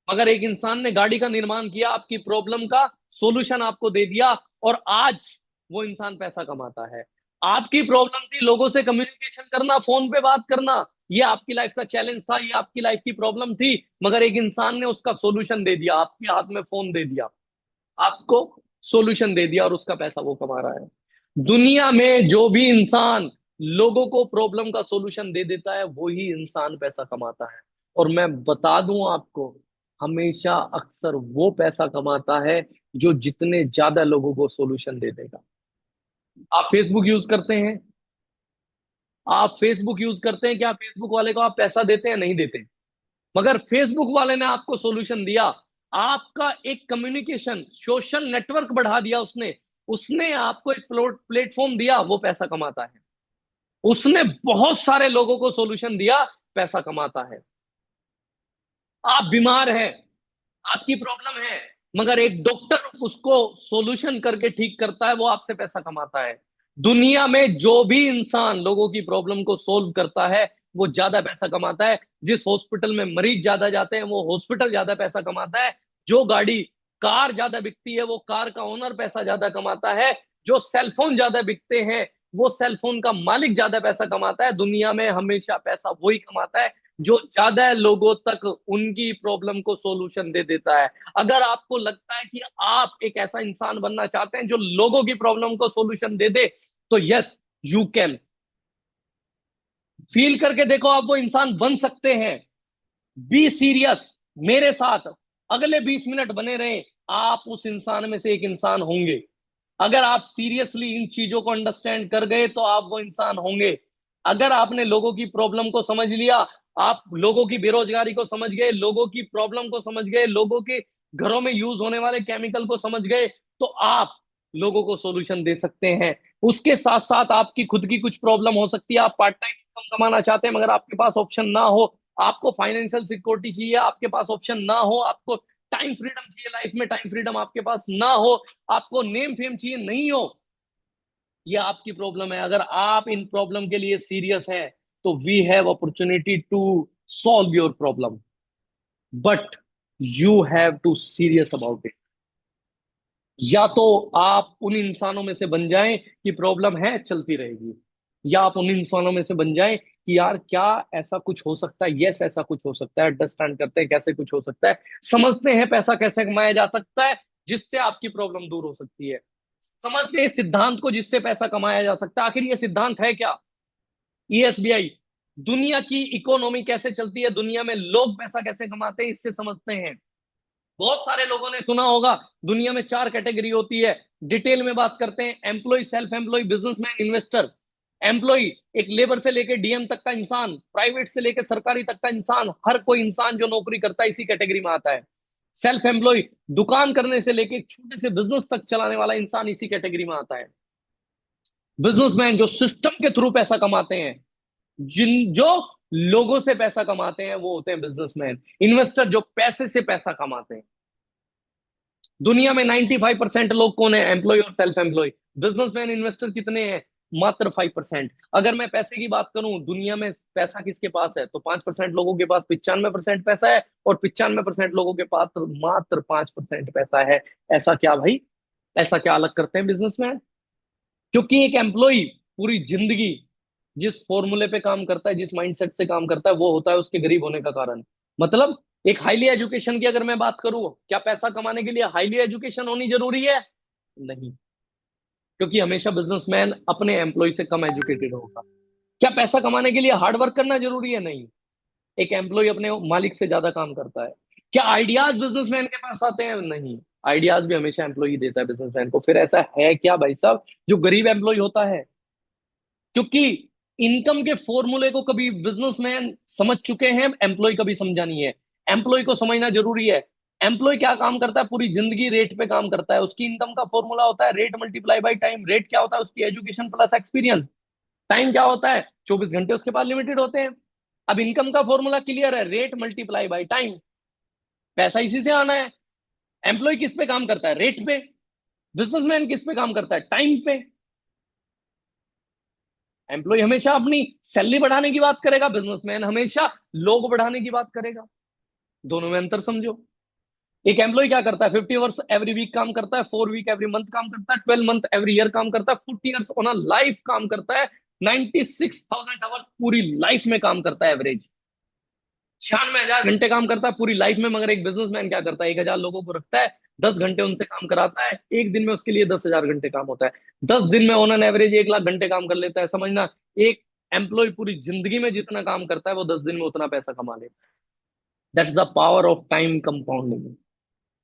मगर एक इंसान ने गाड़ी का निर्माण किया, आपकी प्रॉब्लम का सॉल्यूशन आपको दे दिया, और आज वो इंसान पैसा कमाता है। आपकी प्रॉब्लम थी लोगों से कम्युनिकेशन करना, फोन पे बात करना, ये आपकी लाइफ का चैलेंज था, ये आपकी लाइफ की प्रॉब्लम थी, मगर एक इंसान ने उसका सॉल्यूशन दे दिया, आपके हाथ में फोन दे दिया, आपको सॉल्यूशन दे दिया, और उसका पैसा वो कमा रहा है। दुनिया में जो भी इंसान लोगों को प्रॉब्लम का सॉल्यूशन दे देता है, वही इंसान पैसा कमाता है। और मैं बता दूं आपको, हमेशा अक्सर वो पैसा कमाता है जो जितने ज्यादा लोगों को सॉल्यूशन दे देगा। आप फेसबुक यूज करते हैं, आप फेसबुक यूज करते हैं, क्या फेसबुक वाले को आप पैसा देते हैं? नहीं देते। मगर फेसबुक वाले ने आपको सॉल्यूशन दिया, आपका एक कम्युनिकेशन सोशल नेटवर्क बढ़ा दिया उसने, उसने आपको एक प्लेटफॉर्म दिया, वो पैसा कमाता है। उसने बहुत सारे लोगों को सॉल्यूशन दिया, पैसा कमाता है। आप बीमार हैं, आपकी प्रॉब्लम है, मगर एक डॉक्टर उसको सॉल्यूशन करके ठीक करता है, वो आपसे पैसा कमाता है। दुनिया में जो भी इंसान लोगों की प्रॉब्लम को सोल्व करता है, वो ज्यादा पैसा कमाता है। जिस हॉस्पिटल में मरीज ज्यादा जाते हैं, वो हॉस्पिटल ज्यादा पैसा कमाता है। जो गाड़ी कार ज्यादा बिकती है, वो कार का ओनर पैसा ज्यादा कमाता है। जो सेलफोन ज्यादा बिकते हैं, वो सेलफोन का मालिक ज्यादा पैसा कमाता है। दुनिया में हमेशा पैसा वही कमाता है जो ज्यादा लोगों तक उनकी प्रॉब्लम को सोल्यूशन दे देता है। अगर आपको लगता है कि आप एक ऐसा इंसान बनना चाहते हैं जो लोगों की प्रॉब्लम को सोल्यूशन दे दे, तो यस, यू कैन। फील करके देखो, आप वो इंसान बन सकते हैं। बी सीरियस मेरे साथ, अगले 20 मिनट बने रहे, आप उस इंसान में से एक इंसान होंगे। अगर आप सीरियसली इन चीजों को अंडरस्टैंड कर गए तो आप वो इंसान होंगे। अगर आपने लोगों की प्रॉब्लम को समझ लिया, आप लोगों की बेरोजगारी को समझ गए, लोगों की प्रॉब्लम को समझ गए, लोगों के घरों में यूज होने वाले केमिकल को समझ गए, तो आप लोगों को सॉल्यूशन दे सकते हैं। उसके साथ साथ आपकी खुद की कुछ प्रॉब्लम हो सकती है, आप पार्ट टाइम इनकम कमाना चाहते हैं, मगर आपके पास ऑप्शन ना हो, आपको फाइनेंशियल सिक्योरिटी चाहिए, आपके पास ऑप्शन ना हो, आपको टाइम फ्रीडम चाहिए लाइफ में, टाइम फ्रीडम आपके पास ना हो, आपको नेम फेम चाहिए नहीं हो, ये आपकी प्रॉब्लम है। अगर आप इन प्रॉब्लम के लिए सीरियस हैं तो we have opportunity to solve your problem, but you have to serious about it. या तो आप उन इंसानों में से बन जाएं कि प्रॉब्लम है चलती रहेगी, या आप उन इंसानों में से बन जाएं कि यार क्या ऐसा कुछ हो सकता है, यस ऐसा कुछ हो सकता है, अंडरस्टैंड करते हैं कैसे कुछ हो सकता है, समझते हैं पैसा कैसे कमाया जा सकता है जिससे आपकी प्रॉब्लम दूर हो सकती है, समझते हैं सिद्धांत को जिससे पैसा कमाया जा सकता है। आखिर ये सिद्धांत है क्या? ईएसबीआई दुनिया की इकोनॉमी कैसे चलती है, दुनिया में लोग पैसा कैसे कमाते हैं, इससे समझते हैं। बहुत सारे लोगों ने सुना होगा दुनिया में 4 कैटेगरी होती है। डिटेल में बात करते हैं, employ, self employ, businessman, investor. Employ एक लेबर से लेकर डीएम तक का इंसान, प्राइवेट से लेकर सरकारी तक का इंसान, हर कोई इंसान जो नौकरी करता है इसी कैटेगरी में आता है। सेल्फ एम्प्लॉय दुकान करने से लेकर एक छोटे से बिजनेस तक चलाने वाला इंसान इसी कैटेगरी में आता है। बिजनेसमैन जो सिस्टम के थ्रू पैसा कमाते हैं, जिन जो लोगों से पैसा कमाते हैं वो होते हैं बिजनेसमैन। इन्वेस्टर जो पैसे से पैसा कमाते हैं। दुनिया में 95% लोग कौन है? एम्प्लॉय और सेल्फ एम्प्लॉय। बिजनेसमैन इन्वेस्टर कितने हैं? मात्र 5%। अगर मैं पैसे की बात करूं, दुनिया में पैसा किसके पास है? तो 5% लोगों के पास 95% पैसा है, और 95% लोगों के पास मात्र 5% पैसा है। ऐसा क्या भाई? ऐसा क्या अलग करते हैं बिजनेसमैन? क्योंकि एक एम्प्लॉय पूरी जिंदगी जिस फॉर्मूले पे काम करता है, जिस माइंडसेट से काम करता है, वो होता है उसके गरीब होने का कारण। मतलब एक हाईली एजुकेशन की अगर मैं बात करूं, क्या पैसा कमाने के लिए हाईली एजुकेशन होनी जरूरी है? नहीं, क्योंकि हमेशा बिजनेसमैन अपने एम्प्लॉय से कम एजुकेटेड होगा। क्या पैसा कमाने के लिए हार्ड वर्क करना जरूरी है? नहीं, एक एम्प्लॉय अपने मालिक से ज्यादा काम करता है। क्या आइडियाज बिजनेसमैन के पास आते हैं? नहीं, आइडियाज भी हमेशा एम्प्लॉय देता है बिजनेसमैन को। फिर ऐसा है क्या भाई साहब जो गरीब एम्प्लॉय होता है? क्योंकि इनकम के फॉर्मूले को कभी बिजनेसमैन समझ चुके हैं, एम्प्लॉय कभी समझा नहीं है। एम्प्लॉय को समझना जरूरी है। एम्प्लॉय क्या काम करता है? पूरी जिंदगी रेट पे काम करता है। उसकी इनकम का फॉर्मूला होता है rate multiply by time. Rate क्या होता है? उसकी एजुकेशन प्लस एक्सपीरियंस। टाइम क्या होता है? 24 घंटे उसके पास लिमिटेड होते हैं। अब इनकम का फॉर्मूला क्लियर है, रेट मल्टीप्लाई बाई टाइम। पैसा इसी से आना है। एम्प्लॉय किस पे काम करता है? रेट पे। बिजनेसमैन किस पे काम करता है? टाइम पे। एम्प्लॉय हमेशा अपनी सैलरी बढ़ाने की बात करेगा, बिजनेसमैन हमेशा लोग बढ़ाने की बात करेगा। दोनों में अंतर समझो। एक एम्प्लॉय क्या करता है? 50 आवर्स एवरी वीक काम करता है, 4 वीक एवरी मंथ काम करता है, 12 मंथ एवरी ईयर काम करता है, 40 years ऑन अ लाइफ काम करता है, 96,000 आवर्स पूरी लाइफ में काम करता है एवरेज। 96,000 घंटे काम करता है पूरी लाइफ में। मगर एक बिजनेसमैन क्या करता है? 1,000 लोगों को रखता है, 10 घंटे उनसे काम कराता है, एक दिन में उसके लिए 10,000 घंटे काम होता है। 10 दिन में ऑन एन एवरेज 1,00,000 घंटे काम कर लेता है। समझना, एक एम्प्लॉय पूरी जिंदगी में जितना काम करता है वो 10 दिन में उतना पैसा कमा लेता है। That's the power of time compounding.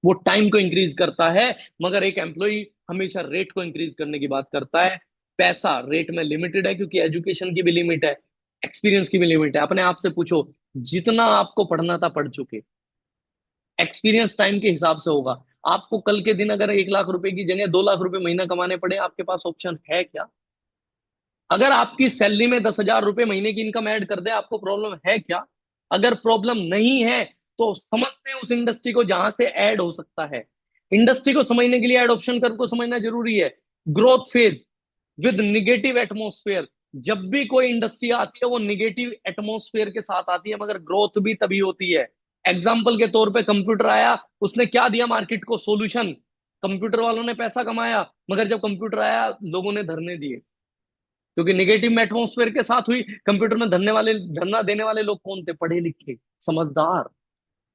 वो टाइम को इंक्रीज करता है। मगर एक एम्प्लॉय हमेशा रेट को इंक्रीज करने की बात करता है। पैसा रेट में लिमिटेड है, क्योंकि एजुकेशन की भी लिमिट है, एक्सपीरियंस की भी लिमिट है। अपने आप से पूछो, जितना आपको पढ़ना था पढ़ चुके। एक्सपीरियंस टाइम के हिसाब से होगा। आपको कल के दिन अगर 1,00,000 रुपए की जगह 2,00,000 रुपए महीना कमाने पड़े, आपके पास ऑप्शन है क्या? अगर आपकी सैलरी में 10,000 रुपए महीने की इनकम ऐड कर दे, आपको प्रॉब्लम है क्या? अगर प्रॉब्लम नहीं है तो समझते हैं उस इंडस्ट्री को जहां से ऐड हो सकता है। इंडस्ट्री को समझने के लिए ऐड ऑप्शन कर को समझना जरूरी है। Growth phase with negative atmosphere. जब भी कोई इंडस्ट्री आती है वो निगेटिव एटमोस्फेयर के साथ आती है, मगर ग्रोथ भी तभी होती है। एग्जाम्पल के तौर पे कंप्यूटर आया, उसने क्या दिया मार्केट को? सॉल्यूशन। कंप्यूटर वालों ने पैसा कमाया, मगर जब कंप्यूटर आया लोगों ने धरने दिए, क्योंकि निगेटिव एटमोस्फेयर के साथ हुई। कंप्यूटर में धरना देने वाले लोग कौन थे? पढ़े लिखे समझदार।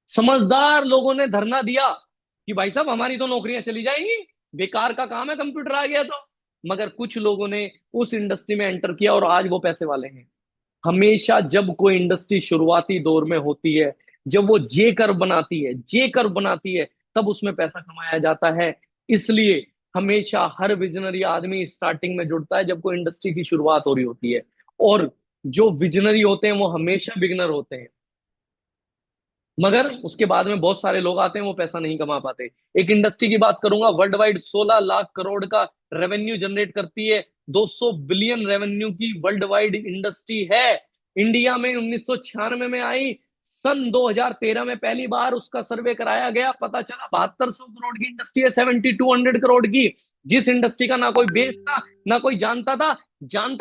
समझदार लोगों ने धरना दिया कि भाई साहब हमारी तो नौकरियां चली जाएंगी, बेकार का काम है, कंप्यूटर आ गया तो। मगर कुछ लोगों ने उस इंडस्ट्री में एंटर किया और आज वो पैसे वाले हैं। हमेशा जब कोई इंडस्ट्री शुरुआती दौर में होती है, जब वो जे कर्व बनाती है, तब उसमें पैसा कमाया जाता है। इसलिए हमेशा हर विजनरी आदमी स्टार्टिंग में जुड़ता है जब कोई इंडस्ट्री की शुरुआत हो रही होती है। और जो विजनरी होते हैं वो हमेशा बिगनर होते हैं। मगर उसके बाद में बहुत सारे लोग आते हैं, वो पैसा नहीं कमा पाते। एक इंडस्ट्री की बात करूंगा, वर्ल्ड वाइड 16 लाख करोड़ का रेवेन्यू जनरेट करती है। 200 बिलियन रेवेन्यू की वर्ल्ड वाइड इंडस्ट्री है। इंडिया में 1996 में आई, सन 2013 में पहली बार उसका सर्वे कराया गया, पता चला 7200 करोड़ की इंडस्ट्री है, 7200 करोड़ की, जिस इंडस्ट्री का ना कोई बेस था ना कोई जानता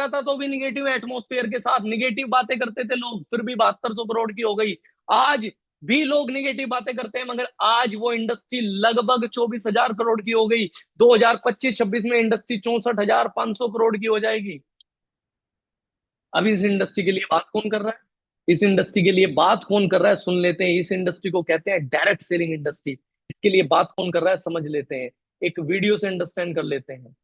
था तो भी निगेटिव एटमोस्फेयर के साथ निगेटिव बातें करते थे लोग, फिर भी 7200 करोड़ की हो गई। आज भी लोग निगेटिव बातें करते हैं, मगर आज वो इंडस्ट्री लगभग 24,000 करोड़ की हो गई। 2025-26 में इंडस्ट्री 64,500 करोड़ की हो जाएगी। अभी इस इंडस्ट्री के लिए बात कौन कर रहा है? इस इंडस्ट्री के लिए बात कौन कर रहा है सुन लेते हैं। इस इंडस्ट्री को कहते हैं डायरेक्ट सेलिंग इंडस्ट्री। इसके लिए बात कौन कर रहा है समझ लेते हैं, एक वीडियो से अंडरस्टैंड कर लेते हैं।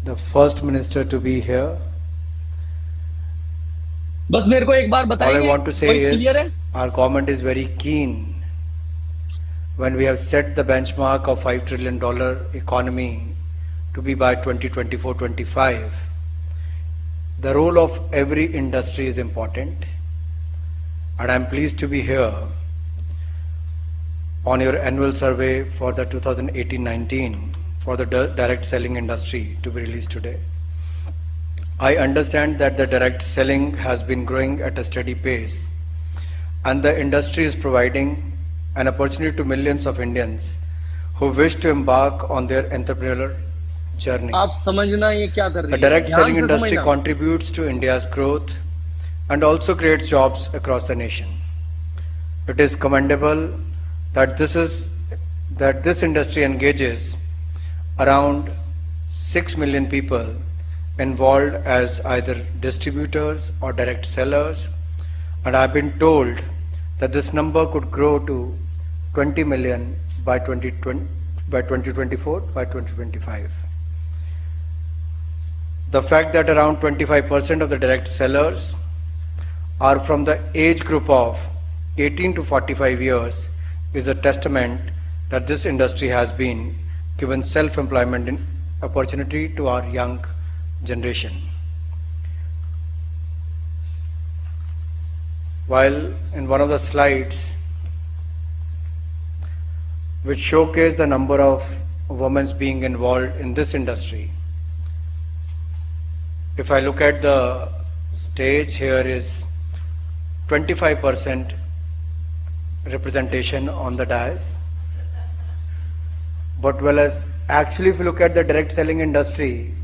The first minister to be here. बस मेरे को एक बार All I बताएंगे, want to say voice clear है? is our government is very keen when we have set the benchmark of $5 trillion economy to be by 2024-25. The role of every industry is important, and I am pleased to be here on your annual survey for the 2018-19 for the direct selling industry to be released today. I understand that the direct selling has been growing at a steady pace, and the industry is providing an opportunity to millions of Indians who wish to embark on their entrepreneurial journey. आप समझना ये क्या कर रही The है, direct ध्यान selling से industry समझना। contributes to India's growth and also creates jobs across the nation. It is commendable that this industry engages around 6 million people involved as either distributors or direct sellers, and I've been told that this number could grow to 20 million by 2024, by 2025. The fact that around 25% of the direct sellers are from the age group of 18 to 45 years is a testament that this industry has been given self-employment opportunity to our young generation. While in one of the slides which showcase the number of women being involved in this industry, if I look at the stage, here is 25% representation on the dais. But whereas actually if you look at the direct selling industry,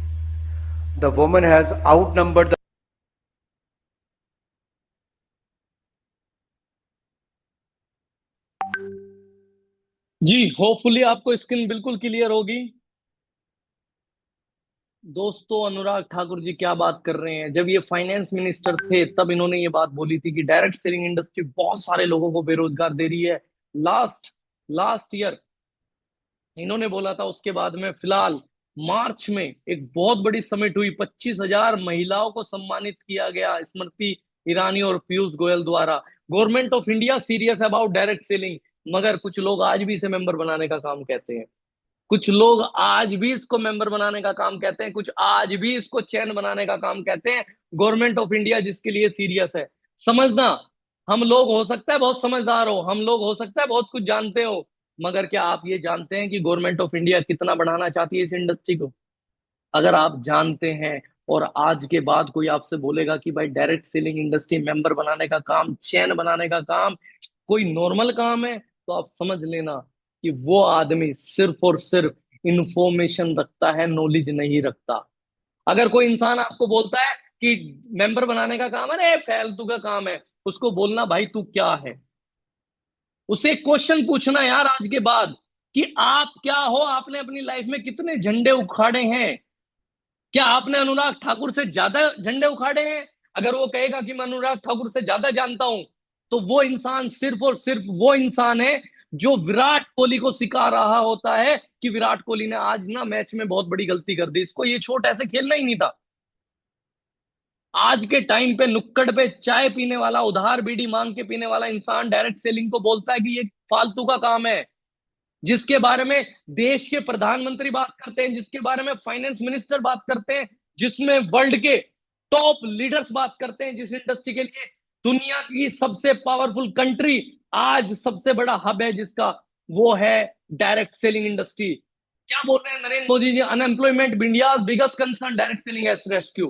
the woman has outnumbered the जी, hopefully आपको screen बिल्कुल clear होगी। दोस्तों, अनुराग ठाकुर जी क्या बात कर रहे हैं। जब ये फाइनेंस मिनिस्टर थे तब इन्होंने ये बात बोली थी कि डायरेक्ट सेलिंग इंडस्ट्री बहुत सारे लोगों को बेरोजगार दे रही है। लास्ट ईयर इन्होंने बोला था। उसके बाद में फिलहाल मार्च में एक बहुत बड़ी समिट हुई, 25,000 महिलाओं को सम्मानित किया गया स्मृति ईरानी और पीयूष गोयल द्वारा। Government of India serious about direct selling, मगर कुछ लोग आज भी इसे मेंबर बनाने का काम कहते हैं। कुछ लोग आज भी इसको मेंबर बनाने का काम कहते हैं, कुछ आज भी इसको चैन बनाने का काम कहते हैं। गवर्नमेंट ऑफ इंडिया जिसके लिए सीरियस है। समझना, हम लोग हो सकता है बहुत समझदार हो, हम लोग हो सकता है बहुत कुछ जानते हो, मगर क्या आप ये जानते हैं कि गवर्नमेंट ऑफ इंडिया कितना बढ़ाना चाहती है इस इंडस्ट्री को? अगर आप जानते हैं और आज के बाद कोई आपसे बोलेगा कि भाई डायरेक्ट सेलिंग इंडस्ट्री मेंबर बनाने का काम, चैन बनाने का काम कोई नॉर्मल काम है, तो आप समझ लेना कि वो आदमी सिर्फ और सिर्फ इंफॉर्मेशन रखता है, नॉलेज नहीं रखता। अगर कोई इंसान आपको बोलता है कि मेंबर बनाने का काम है, फालतू का काम है, उसको बोलना भाई तू क्या है। उसे क्वेश्चन पूछना यार आज के बाद कि आप क्या हो, आपने अपनी लाइफ में कितने झंडे उखाड़े हैं, क्या आपने अनुराग ठाकुर से ज्यादा झंडे उखाड़े हैं? अगर वो कहेगा कि मैं अनुराग ठाकुर से ज्यादा जानता हूं, तो वो इंसान सिर्फ और सिर्फ वो इंसान है जो विराट कोहली को सिखा रहा होता है कि विराट कोहली ने आज ना मैच में बहुत बड़ी गलती कर दी, इसको ये शॉट ऐसे खेलना ही नहीं था। आज के टाइम पे नुक्कड़ पे चाय पीने वाला, उधार बीड़ी मांग के पीने वाला इंसान डायरेक्ट सेलिंग को बोलता है कि ये फालतू का काम है, जिसके बारे में देश के प्रधानमंत्री बात करते हैं, जिसके बारे में फाइनेंस मिनिस्टर बात करते हैं, जिसमें वर्ल्ड के टॉप लीडर्स बात करते हैं, जिस इंडस्ट्री के लिए दुनिया की सबसे पावरफुल कंट्री आज सबसे बड़ा हब है जिसका, वो है डायरेक्ट सेलिंग इंडस्ट्री। क्या बोल रहे हैं Narendra Modi ji? Unemployment India biggest concern, direct selling as rescue.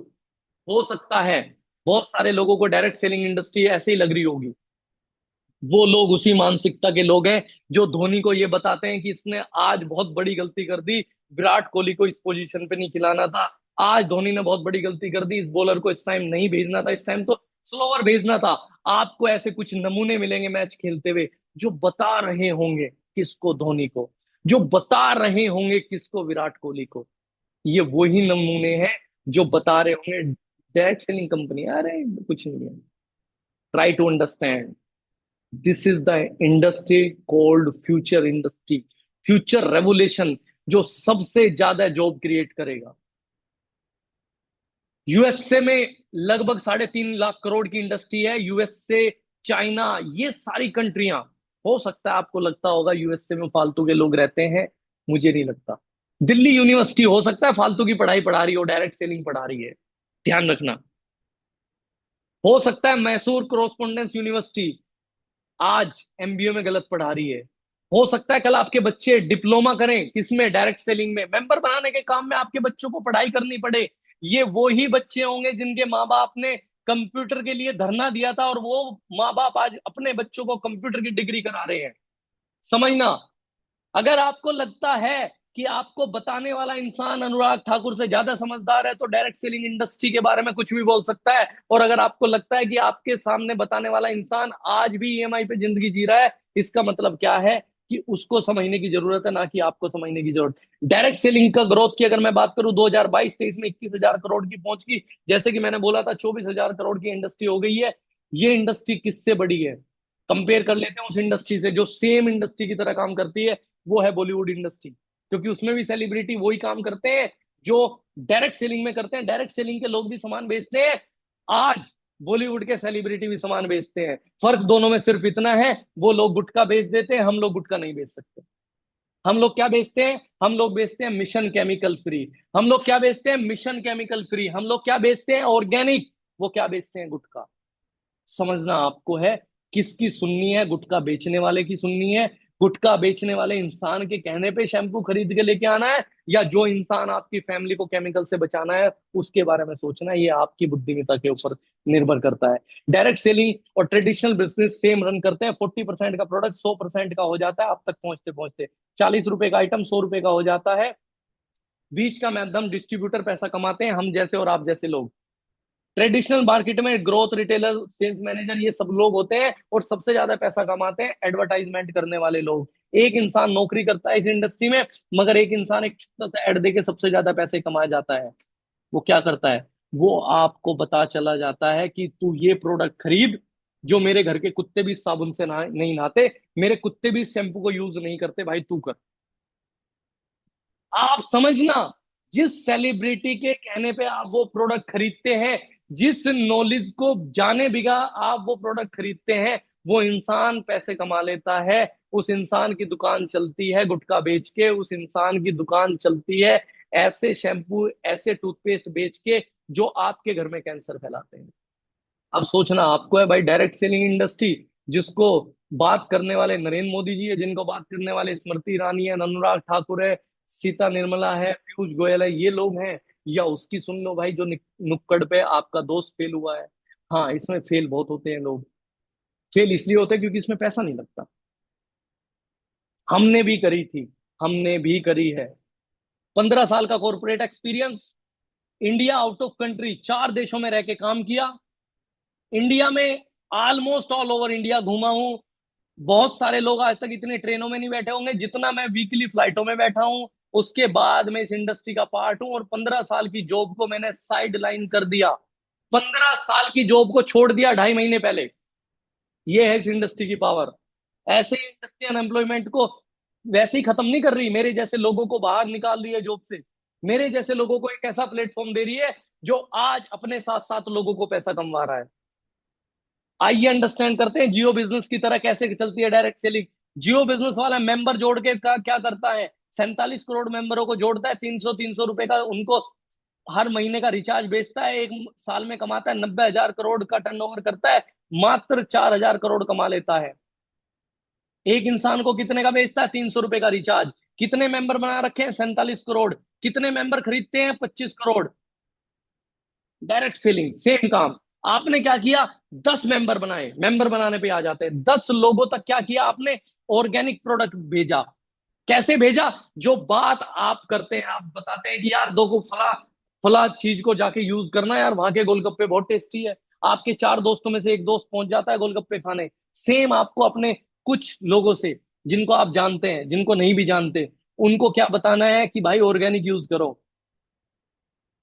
हो सकता है बहुत सारे लोगों को डायरेक्ट सेलिंग इंडस्ट्री ऐसे ही लग रही होगी। वो लोग उसी मानसिकता के लोग हैं जो धोनी को ये बताते हैं कि इसने आज बहुत बड़ी गलती कर दी, विराट कोहली को इस पोजीशन पे नहीं खिलाना था, आज धोनी ने बहुत बड़ी गलती कर दी, इस बॉलर को इस टाइम नहीं भेजना था, इस टाइम तो स्लोअर भेजना था। आपको ऐसे कुछ नमूने मिलेंगे मैच खेलते हुए जो बता रहे होंगे किसको, धोनी को, जो बता रहे होंगे किसको, विराट कोहली को। ये वही नमूने हैं जो बता रहे होंगे डायरेक्ट सेलिंग कंपनी, अरे कुछ नहीं है। Try to understand, this is the industry called future industry, future revolution, जो सबसे ज्यादा जॉब क्रिएट करेगा। यूएसए में लगभग 3.5 लाख करोड़ की इंडस्ट्री है। यूएसए, चाइना, ये सारी कंट्रियां, हो सकता है आपको लगता होगा यूएसए में फालतू के लोग रहते हैं, मुझे नहीं लगता। दिल्ली यूनिवर्सिटी हो सकता है फालतू की पढ़ाई पढ़ा रही हो, डायरेक्ट सेलिंग पढ़ा रही है, ध्यान रखना। हो सकता है मैसूर कोरोस्पोंडेंस यूनिवर्सिटी आज एमबीए में गलत पढ़ा रही है। हो सकता है कल आपके बच्चे डिप्लोमा करें किसमें, डायरेक्ट सेलिंग में, मेंबर बनाने के काम में आपके बच्चों को पढ़ाई करनी पड़े। ये वो ही बच्चे होंगे जिनके माँ बाप ने कंप्यूटर के लिए धरना दिया था, और वो माँ बाप आज अपने बच्चों को कंप्यूटर की डिग्री करा रहे हैं। समझना, अगर आपको लगता है कि आपको बताने वाला इंसान अनुराग ठाकुर से ज्यादा समझदार है तो डायरेक्ट सेलिंग इंडस्ट्री के बारे में कुछ भी बोल सकता है, और अगर आपको लगता है कि आपके सामने बताने वाला इंसान आज भी ईएमआई पे जिंदगी जी रहा है, इसका मतलब क्या है कि उसको समझने की जरूरत है, ना कि आपको समझने की जरूरत। डायरेक्ट सेलिंग का ग्रोथ की अगर मैं बात करूं 2022-23 में 21,000 करोड़ की पहुंच की, जैसे कि मैंने बोला था 24,000 करोड़ की इंडस्ट्री हो गई है। ये इंडस्ट्री किससे बड़ी है? कंपेयर कर लेते हैं उस इंडस्ट्री से जो सेम इंडस्ट्री की तरह काम करती है, वो है बॉलीवुड इंडस्ट्री, क्योंकि उसमें भी सेलिब्रिटी वही काम करते हैं जो डायरेक्ट सेलिंग में करते हैं। डायरेक्ट सेलिंग के लोग भी सामान बेचते हैं, आज बॉलीवुड के सेलिब्रिटी भी सामान बेचते हैं। फर्क दोनों में सिर्फ इतना है, वो लोग गुटखा बेच देते हैं, हम लोग गुटखा नहीं बेच सकते। हम लोग क्या बेचते हैं? हम लोग बेचते हैं मिशन केमिकल फ्री। हम लोग क्या बेचते हैं? Mission chemical free. हम लोग क्या बेचते हैं? ऑर्गेनिक। वो क्या बेचते हैं? गुटखा। समझना आपको है किसकी सुननी है, गुटखा बेचने वाले की सुननी है, गुटखा बेचने वाले इंसान के कहने पे शैम्पू खरीद के लेके आना है, या जो इंसान आपकी फैमिली को केमिकल से बचाना है उसके बारे में सोचना है। ये आपकी बुद्धिमत्ता के ऊपर निर्भर करता है। डायरेक्ट सेलिंग और ट्रेडिशनल बिजनेस सेम रन करते हैं। 40% का प्रोडक्ट 100% का हो जाता है आप तक पहुंचते पहुंचते। 40 रुपए का आइटम 100 रुपए का हो जाता है। बीच का माध्यम डिस्ट्रीब्यूटर पैसा कमाते हैं, हम जैसे और आप जैसे लोग। ट्रेडिशनल मार्केट में ग्रोथ, रिटेलर, सेल्स मैनेजर, ये सब लोग होते हैं, और सबसे ज्यादा पैसा कमाते हैं एडवर्टाइजमेंट करने वाले लोग। एक इंसान नौकरी करता है इस इंडस्ट्री में, मगर एक इंसान एक छोटा सा एड देके सबसे ज्यादा पैसे कमाया जाता है। वो क्या करता है? वो आपको बता चला जाता है कि तू ये प्रोडक्ट खरीद, जो मेरे घर के कुत्ते भी साबुन से नहीं नहाते, मेरे कुत्ते भी शैम्पू को यूज नहीं करते, भाई तू कर। आप समझना, जिस सेलिब्रिटी के कहने पे आप वो प्रोडक्ट खरीदते हैं, जिस नॉलेज को जाने बिना आप वो प्रोडक्ट खरीदते हैं, वो इंसान पैसे कमा लेता है। उस इंसान की दुकान चलती है गुटखा बेच के, उस इंसान की दुकान चलती है ऐसे शैम्पू, ऐसे टूथपेस्ट बेच के जो आपके घर में कैंसर फैलाते हैं। अब सोचना आपको है भाई, डायरेक्ट सेलिंग इंडस्ट्री जिसको बात करने वाले नरेंद्र मोदी जी है, जिनको बात करने वाले स्मृति ईरानी है, अनुराग ठाकुर है, सीता निर्मला है, पीयूष गोयल है, ये लोग हैं, या उसकी सुन लो भाई जो नुक्कड़ पे आपका दोस्त फेल हुआ है। हाँ, इसमें फेल बहुत होते हैं लोग। फेल इसलिए होते हैं क्योंकि इसमें पैसा नहीं लगता। हमने भी करी थी, हमने भी करी है। 15 साल का corporate experience, India out of country 4 देशों में रह के काम किया। इंडिया में ऑलमोस्ट ऑल ओवर इंडिया घूमा हूं। बहुत सारे लोग आज तक इतने ट्रेनों में नहीं बैठे होंगे जितना मैं वीकली फ्लाइटों में बैठा हूं। उसके बाद मैं इस इंडस्ट्री का पार्ट हूं, और 15 साल की जॉब को मैंने साइड लाइन कर दिया। 15 साल की जॉब को छोड़ दिया 2.5 महीने पहले। ये है इस इंडस्ट्री की पावर। ऐसे ही इंडस्ट्री अनएम्प्लॉयमेंट को वैसे ही खत्म नहीं कर रही, मेरे जैसे लोगों को बाहर निकाल रही है जॉब से। मेरे जैसे लोगों को एक ऐसा प्लेटफॉर्म दे रही है जो आज अपने साथ साथ लोगों को पैसा कमवा रहा है। आइए अंडरस्टैंड करते हैं जियो बिजनेस की तरह कैसे चलती है डायरेक्ट सेलिंग। जियो बिजनेस वाला मेंबर जोड़ के क्या करता है? 47 करोड़ मेंबरों को जोड़ता है, 300 रुपए का उनको हर महीने का रिचार्ज बेचता है, एक साल में कमाता है 90,000 करोड़ का टर्नओवर करता है, मात्र 4,000 करोड़ कमा लेता है। एक इंसान को कितने का बेचता है? 300 रुपए का रिचार्ज। कितने मेंबर बना रखे हैं? 47 करोड़। कितने मेंबर खरीदते हैं? 25 करोड़। डायरेक्ट सेलिंग सेम काम। आपने क्या किया? 10 मेंबर बनाए, मेंबर बनाने पे आ जाते हैं। 10 लोगों तक क्या किया आपने? ऑर्गेनिक प्रोडक्ट भेजा। कैसे भेजा? जो बात आप करते हैं, आप बताते हैं कि यार दो को फला फला चीज को जाके यूज करना, यार वहां के गोलगप्पे बहुत टेस्टी है। आपके 4 दोस्तों में से एक दोस्त पहुंच जाता है गोलगप्पे खाने। सेम आपको अपने कुछ लोगों से, जिनको आप जानते हैं, जिनको नहीं भी जानते, उनको क्या बताना है कि भाई ऑर्गेनिक यूज करो।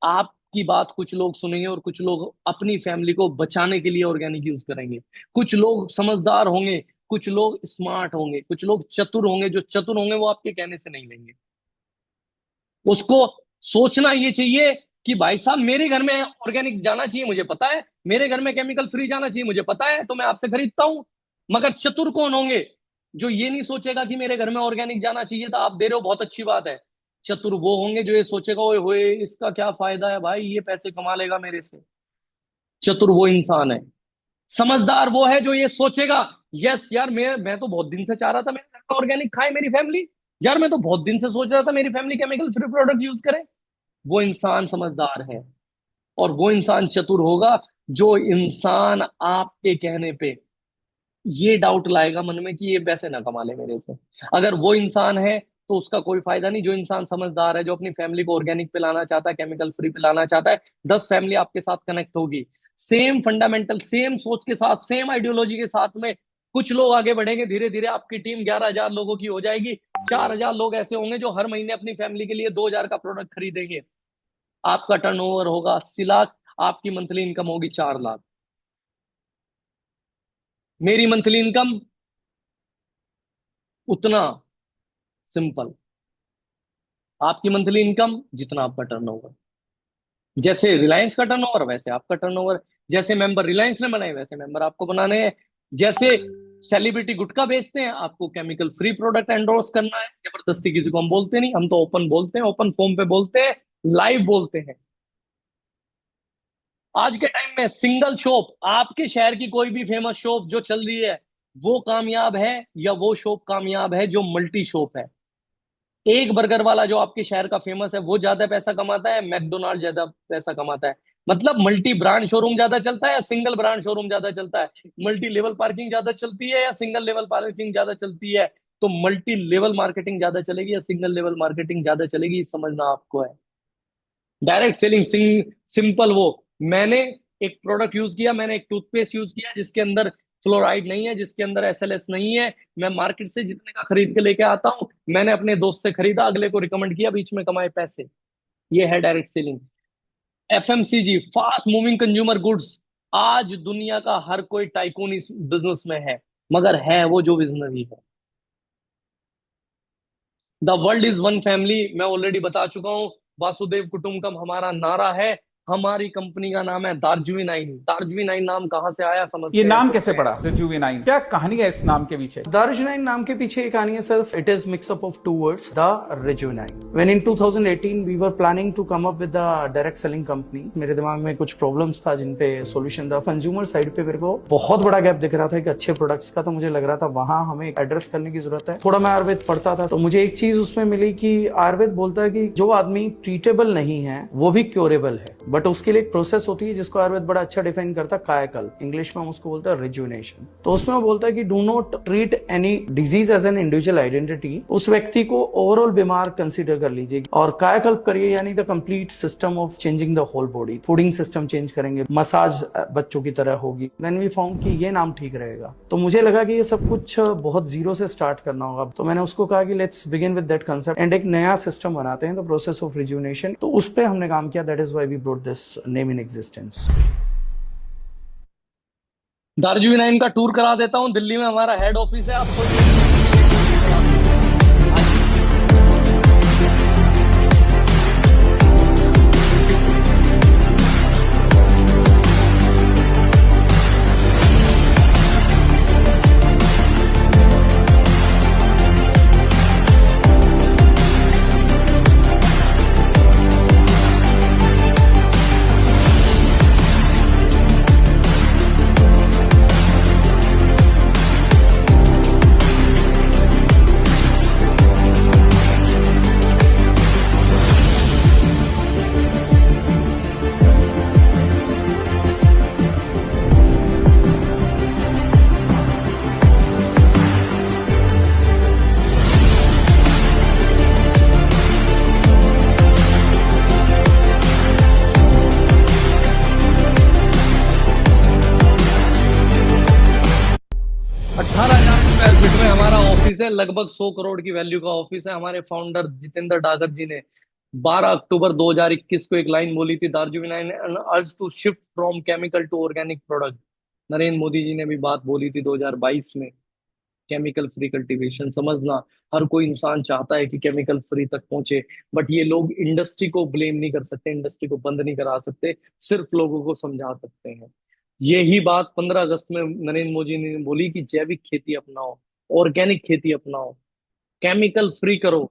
आपकी बात कुछ लोग सुनेंगे और कुछ लोग अपनी फैमिली को बचाने के लिए ऑर्गेनिक यूज करेंगे। कुछ लोग समझदार होंगे, कुछ लोग स्मार्ट होंगे, कुछ लोग चतुर होंगे। जो चतुर होंगे वो आपके कहने से नहीं लेंगे। उसको सोचना ये चाहिए कि भाई साहब मेरे घर में ऑर्गेनिक जाना चाहिए, मुझे पता है, मेरे घर में केमिकल फ्री जाना चाहिए, मुझे पता है, तो मैं आपसे खरीदता हूं। मगर चतुर कौन होंगे? जो ये नहीं सोचेगा कि मेरे घर में ऑर्गेनिक जाना चाहिए, तो आप दे रहे हो बहुत अच्छी बात है। चतुर वो होंगे जो ये सोचेगा, ओए होए इसका क्या फायदा है भाई, ये पैसे कमा लेगा मेरे से। चतुर वो इंसान है। समझदार वो है जो ये सोचेगा, यस यार मैं तो बहुत दिन से चाह रहा था मेरे घर में ऑर्गेनिक खाए मेरी फैमिली। यार मैं तो बहुत दिन से सोच रहा था मेरी family chemical free product use करे। वो इंसान समझदार है। और वो इंसान चतुर होगा जो इंसान आपके कहने पे ये डाउट लाएगा मन में कि ये पैसे ना कमा ले मेरे से। अगर वो इंसान है तो उसका कोई फायदा नहीं। जो इंसान समझदार है, जो अपनी फैमिली को ऑर्गेनिक पिलाना चाहता है, केमिकल फ्री पिलाना चाहता है, 10 फैमिली आपके साथ कनेक्ट होगी, सेम फंडामेंटल, सेम सोच के साथ, सेम आइडियोलॉजी के साथ में। कुछ लोग आगे बढ़ेंगे, धीरे धीरे आपकी टीम 11,000 लोगों की हो जाएगी। 4,000 लोग ऐसे होंगे जो हर महीने अपनी फैमिली के लिए 2,000 का प्रोडक्ट खरीदेंगे। आपका टर्नओवर होगा 80 लाख, आपकी मंथली इनकम होगी 4 लाख। मेरी मंथली इनकम उतना, सिंपल। आपकी मंथली इनकम जितना आपका टर्नओवर। जैसे रिलायंस का टर्नओवर वैसे आपका टर्नओवर। जैसे मेंबर रिलायंस ने बनाए वैसे मेंबर आपको बनाने हैं। जैसे सेलिब्रिटी गुटखा बेचते हैं, आपको केमिकल फ्री प्रोडक्ट एंडोर्स करना है। जबरदस्ती किसी को हम बोलते नहीं, हम तो ओपन बोलते हैं, ओपन फोरम पे बोलते हैं, लाइव बोलते हैं। आज के टाइम में सिंगल शॉप, आपके शहर की कोई भी फेमस शॉप जो चल रही है, वो कामयाब है या वो शॉप कामयाब है जो मल्टी शॉप है? एक बर्गर वाला जो आपके शहर का फेमस है वो ज्यादा पैसा कमाता है, मैकडोनाल्ड ज्यादा पैसा कमाता है? मतलब मल्टी ब्रांड शोरूम ज्यादा चलता है या सिंगल ब्रांड शोरूम ज्यादा चलता है? मल्टी लेवल पार्किंग ज्यादा चलती है या सिंगल लेवल पार्किंग ज्यादा चलती है? तो मल्टी लेवल मार्केटिंग ज्यादा चलेगी या सिंगल लेवल मार्केटिंग ज्यादा चलेगी, समझना आपको है। Direct selling simple. वो मैंने एक प्रोडक्ट यूज किया, मैंने एक टूथपेस्ट यूज किया जिसके अंदर फ्लोराइड नहीं है, जिसके अंदर एसएलएस नहीं है। मैं मार्केट से जितने का खरीद के लेके आता हूं, मैंने अपने दोस्त से खरीदा, अगले को रिकमेंड किया, बीच में कमाए पैसे। ये है direct selling. FMCG, fast moving consumer goods. आज दुनिया का हर कोई टाइकून इस बिजनेस में है, मगर है वो जो विजनरी है। The world is one family, मैं ऑलरेडी बता चुका हूं। वासुदेव कुटुंबकम हमारा नारा है। हमारी कंपनी का नाम है दार्जुविनाइन। दार्जुविनाइन नाम कहां से आया समझते ये हैं? नाम कैसे पड़ा दार्जुविनाइन? क्या कहानी है इस नाम के पीछे? दार्जुविनाइन नाम के पीछे एक कहानी है सिर्फ। It is mix up of 2 words, the रेजुविनाइन। When in 2018 we were planning to come up with the direct selling company, मेरे दिमाग में कुछ प्रॉब्लम्स था जिन पे सॉल्यूशन था। कंज्यूमर साइड पे मेरे को बहुत बड़ा गैप दिख रहा था एक अच्छे प्रोडक्ट्स का, तो मुझे लग रहा था वहां हमें एड्रेस करने की जरूरत है। थोड़ा मैं आयुर्वेद पढ़ता था तो मुझे एक चीज उसमें मिली कि आयुर्वेद बोलता है कि जो आदमी ट्रीटेबल नहीं है वो भी क्योरेबल है, बट उसके लिए एक प्रोसेस होती है जिसको आयुर्वेद बड़ा अच्छा डिफाइन करता है, कायाकल्प। इंग्लिश में हम उसको बोलते हैं रिजुविनेशन। तो उसमें वो बोलता है कि do not treat any disease as an individual identity. उस व्यक्ति को ओवरऑल बीमार कंसीडर कर लीजिए और कायाकल्प करिए, यानी the complete system of changing the whole body. Fooding system change करेंगे, मसाज बच्चों की तरह होगी। देन वी फाउंड कि ये नाम ठीक रहेगा। तो मुझे लगा कि ये सब कुछ बहुत जीरो से स्टार्ट करना होगा। तो मैंने उसको कहा कि let's begin with that concept and एक नया सिस्टम बनाते हैं, द प्रोसेस ऑफ रिजुविनेशन। तो उस पे हमने काम किया। That is why we brought this name in existence. दार्जुविनाइन का टूर करा देता हूं। दिल्ली में हमारा हेड ऑफिस है, आपको ऑफिस है, लगभग 100 करोड़ की वैल्यू का ऑफिस है। हमारे फाउंडर जितेंद्र डागर जी ने 12 अक्टूबर 2021 को एक लाइन बोली थी, Darjeeling urge to shift from chemical to organic product. Narendra Modi ji ने भी बात बोली थी 2022 में, केमिकल फ्री कल्टीवेशन। समझना, हर कोई इंसान चाहता है कि केमिकल फ्री तक पहुंचे, बट ये लोग इंडस्ट्री को ब्लेम नहीं कर सकते, इंडस्ट्री को बंद नहीं करा सकते, सिर्फ लोगों को समझा सकते हैं। यही बात 15 अगस्त में नरेंद्र मोदी ने बोली कि जैविक खेती अपनाओ, ऑर्गेनिक खेती अपनाओ, केमिकल फ्री करो,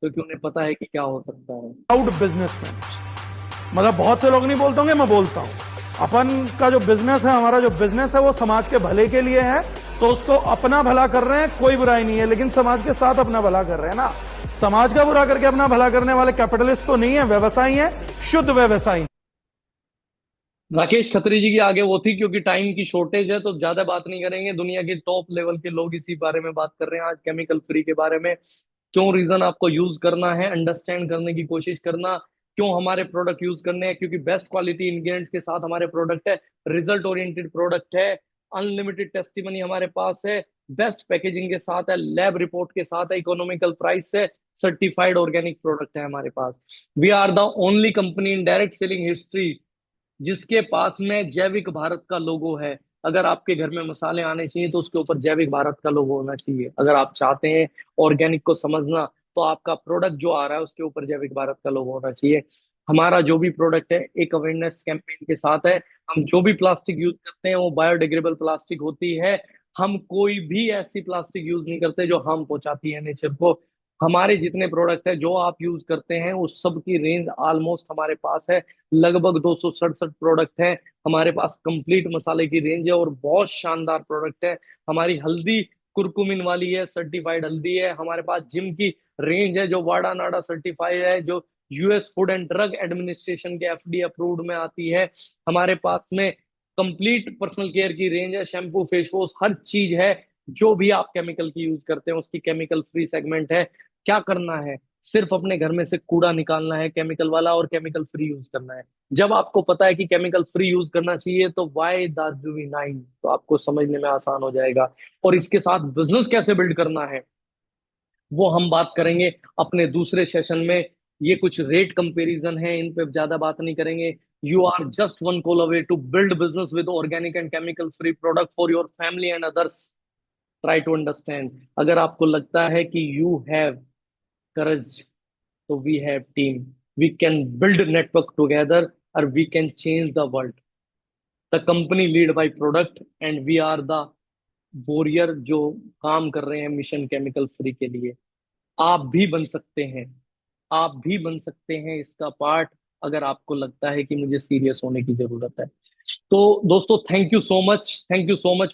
क्योंकि उन्हें पता है कि क्या हो सकता है। प्राउड बिजनेसमैन, मतलब बहुत से लोग नहीं बोलते होंगे, मैं बोलता हूं। अपन का जो बिजनेस है, हमारा जो बिजनेस है वो समाज के भले के लिए है, तो उसको अपना भला कर रहे हैं, कोई बुराई नहीं है, लेकिन समाज के साथ अपना भला कर रहे हैं ना। समाज का बुरा करके अपना भला करने वाले कैपिटलिस्ट तो नहीं है, व्यवसायी है, शुद्ध व्यवसायी। राकेश खत्री जी की आगे वो थी, क्योंकि टाइम की शॉर्टेज है तो ज्यादा बात नहीं करेंगे। दुनिया के टॉप लेवल के लोग इसी बारे में बात कर रहे हैं आज, केमिकल फ्री के बारे में। क्यों रीजन आपको यूज करना है, अंडरस्टैंड करने की कोशिश करना, क्यों हमारे प्रोडक्ट यूज करने हैं, क्योंकि बेस्ट क्वालिटी इंग्रेडिएंट्स के साथ हमारे प्रोडक्ट है, रिजल्ट ओरिएंटेड प्रोडक्ट है, अनलिमिटेड टेस्टिमनी हमारे पास है, बेस्ट पैकेजिंग के साथ है, लैब रिपोर्ट के साथ है, इकोनॉमिकल प्राइस है, सर्टिफाइड ऑर्गेनिक प्रोडक्ट है हमारे पास। We are the only company in direct selling history जिसके पास में जैविक भारत का लोगो है। अगर आपके घर में मसाले आने चाहिए तो उसके ऊपर जैविक भारत का लोगो होना चाहिए। अगर आप चाहते हैं ऑर्गेनिक को समझना, तो आपका प्रोडक्ट जो आ रहा है उसके ऊपर जैविक भारत का लोगो होना चाहिए। हमारा जो भी प्रोडक्ट है एक अवेयरनेस कैंपेन के साथ है। हम जो भी प्लास्टिक यूज करते हैं वो बायोडिग्रेडेबल प्लास्टिक होती है। हम कोई भी ऐसी प्लास्टिक यूज नहीं करते जो हार्म पहुंचाती है नेचर को। हमारे जितने प्रोडक्ट है जो आप यूज करते हैं उस सब की रेंज ऑलमोस्ट हमारे पास है, लगभग 267 प्रोडक्ट है हमारे पास। कंप्लीट मसाले की रेंज है और बहुत शानदार प्रोडक्ट है। हमारी हल्दी कुरकुमिन वाली है, सर्टिफाइड हल्दी है हमारे पास। जिम की रेंज है जो वाडा नाडा सर्टिफाइड है, जो US food and drug administration के एफडी अप्रूव्ड में आती है। हमारे पास में कंप्लीट पर्सनल केयर की रेंज है, शैम्पू फेस वॉश हर चीज है। जो भी आप केमिकल की यूज करते हैं उसकी केमिकल फ्री सेगमेंट है। क्या करना है, सिर्फ अपने घर में से कूड़ा निकालना है केमिकल वाला और केमिकल फ्री यूज करना है। जब आपको पता है कि केमिकल फ्री यूज करना चाहिए तो वाई दार्जिलिंग, तो आपको समझने में आसान हो जाएगा। और इसके साथ बिजनेस कैसे बिल्ड करना है वो हम बात करेंगे अपने दूसरे सेशन में। ये कुछ रेट कंपैरिजन है, इन पे ज्यादा बात नहीं करेंगे। You are just one call away to build business with organic and chemical free product for your family and others. Try to understand. अगर आपको लगता है कि you have courage, so we have team, we can build network together or we can change the world. The company lead by product and we are the warrior जो काम कर रहे हैं मिशन केमिकल फ्री के लिए। आप भी बन सकते हैं, आप भी बन सकते हैं इसका पार्ट, अगर आपको लगता है कि मुझे सीरियस होने की जरूरत है। तो दोस्तों thank you so much, thank you so much.